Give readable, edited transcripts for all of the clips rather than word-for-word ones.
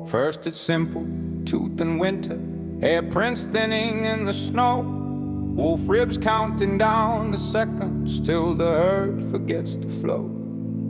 First it's simple, tooth and winter, hair prints thinning in the snow, wolf ribs counting down the seconds till the herd forgets to flow.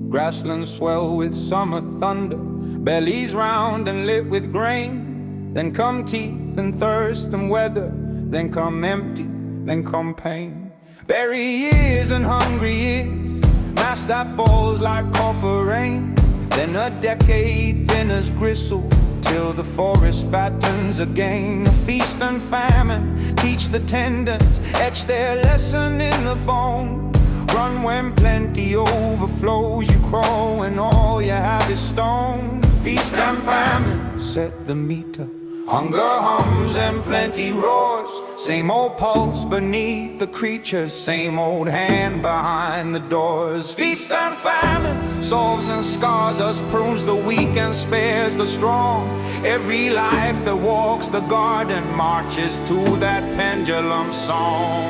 Grasslands swell with summer thunder, bellies round and lit with grain. Then come teeth and thirst and weather, then come empty, then come pain. Berry years and hungry years, mass that falls like copper rain. Then a decade thin as gristle, till the forest fattens again. A feast and famine teach the tendons, etch their lesson in the bone. Run when plenty overflows, you crawl when all you have is stone. Feast and famine set the meter, hunger hums and plenty roars. Same old pulse beneath the creatures, same old hand behind the doors. Feast and famine solves and scars us, prunes the weak and spares the strong. Every life that walks the garden marches to that pendulum song.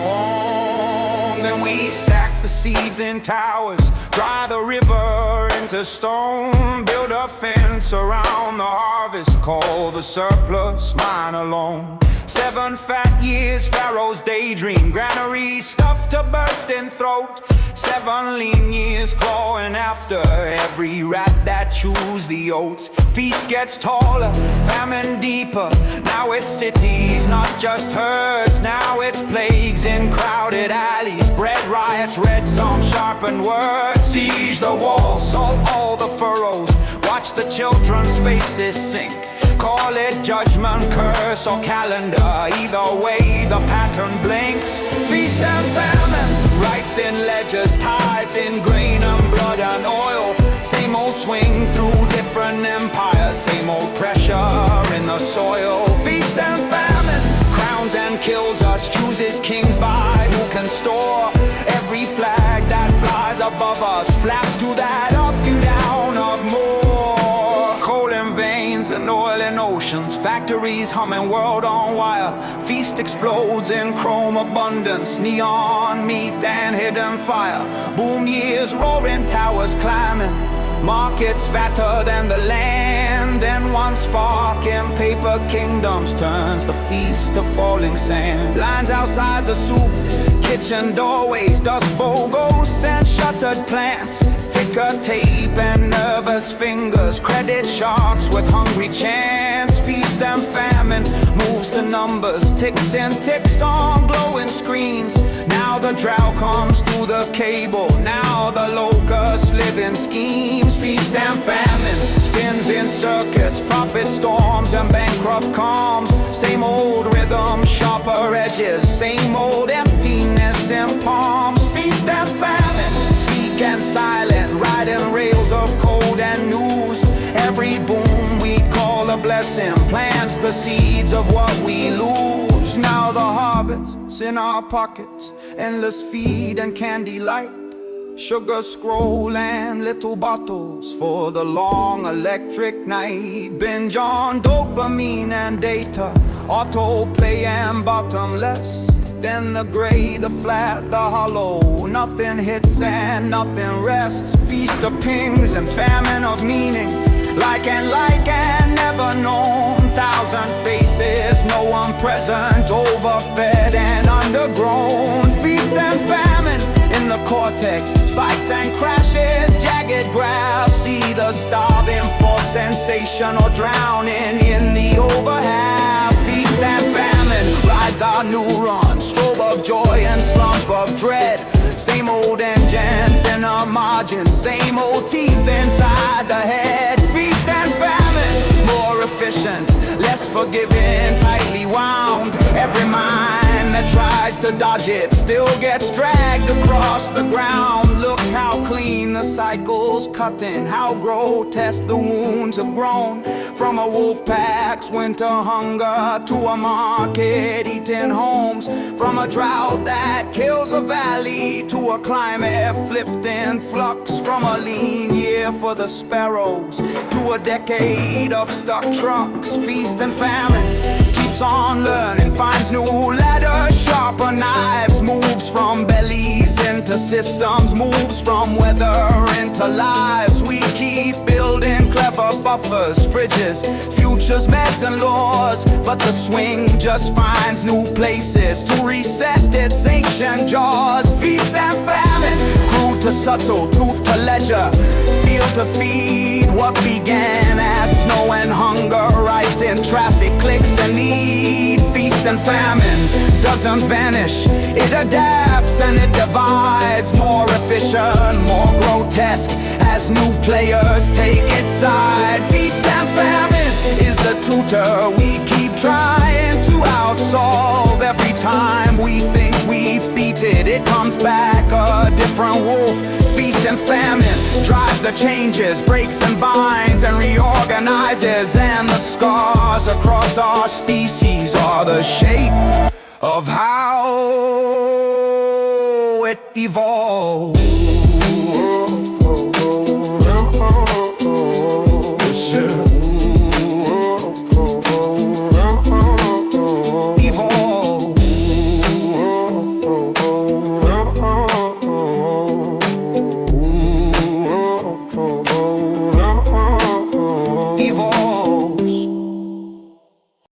Then we stack the seeds in towers, dry the river into stone. Build a fence around the harvest, call the surplus mine alone. 7 fat years, Pharaoh's daydream, granaries stuffed to bursting throat. 7 lean years clawing after every rat that chews the oats. Feast gets taller, famine deeper, now it's cities, not just herds. Now it's plagues in crowded alleys, bread riots, read some sharpened words. Siege the walls, salt all the furrows, watch the children's faces sink. Call it judgment, curse or calendar, either way the pattern blinks. Feast and famine, rights in ledgers, tides in grain and blood and oil. Same old swing through different empires, same old pressure in the soil. Feast and famine, crowns and kills us, chooses kings by who can store. Every flag that flies above us flaps to that up you down of more. Coal in veins and oil in oceans, factories humming, world on wire. Feast explodes in chrome abundance, neon meat and hidden fire. Boom years, roaring towers climbing, markets fatter than the land. Then one spark in paper kingdoms turns the feast to falling sand. Lines outside the soup kitchen doorways, dust bowl ghosts and shuttered plants. Ticker tape and nervous fingers, credit sharks with hungry chance. Feast and famine moves the numbers, ticks and ticks on glowing screens. Now the drought comes through the cable, now the locusts live in schemes. Feast and famine spins in circuits, profit storms and bankrupt calms. Same old rhythm, sharper edges, same old emptiness in palms. Feast and famine, sleek and silent, riding rails of cold and news. Every boom we call a blessing, plants the seeds of what we lose. Now the harvest's in our pockets, endless feed and candy light. Sugar scroll and little bottles for the long electric night. Binge on dopamine and data, autoplay and bottomless. Then the gray, the flat, the hollow, nothing hits and nothing rests. Feast of pings and famine of meaning, like and never known. 1,000 faces, no one present, overfed and undergrown. Feast and famine in the cortex, spikes and crashes, jagged graphs. See the starving for sensation or drowning in the overhalf. Feast and famine rides our neurons, strobe of joy and slump of dread. Same old engine, thinner margin, same old teeth inside the head. Feast and famine, more efficient, less forgiving, tightly wound. Every mind that tries to dodge it still gets dragged across the ground. Look how clean the cycle's cutting, how grotesque the wounds have grown. From a wolf pack's winter hunger to a market-eating homes. From a drought that kills a valley to a climate flipped in flux. From a lean year for the sparrows to a decade of stuck trucks. Feast and famine keeps on learning, finds new ladders, sharper knives. Moves from bellies into systems, moves from weather into lives. We keep building clever buffers, fridges, future nature's meds and laws, but the swing just finds new places to reset its ancient jaws. Feast and famine, crude to subtle, tooth to ledger, field to feed what began as snow and hunger. Rise in traffic, clicks and need. Feast and famine doesn't vanish, it adapts and it divides. More efficient, more grotesque, as new players take its side. Feast and famine is the tutor we keep trying to outsolve. Every time we think we've beat it, it comes back a different wolf. Feast and famine drives the changes, breaks and binds and reorganizes. And the scars across our species are the shape of how it evolves.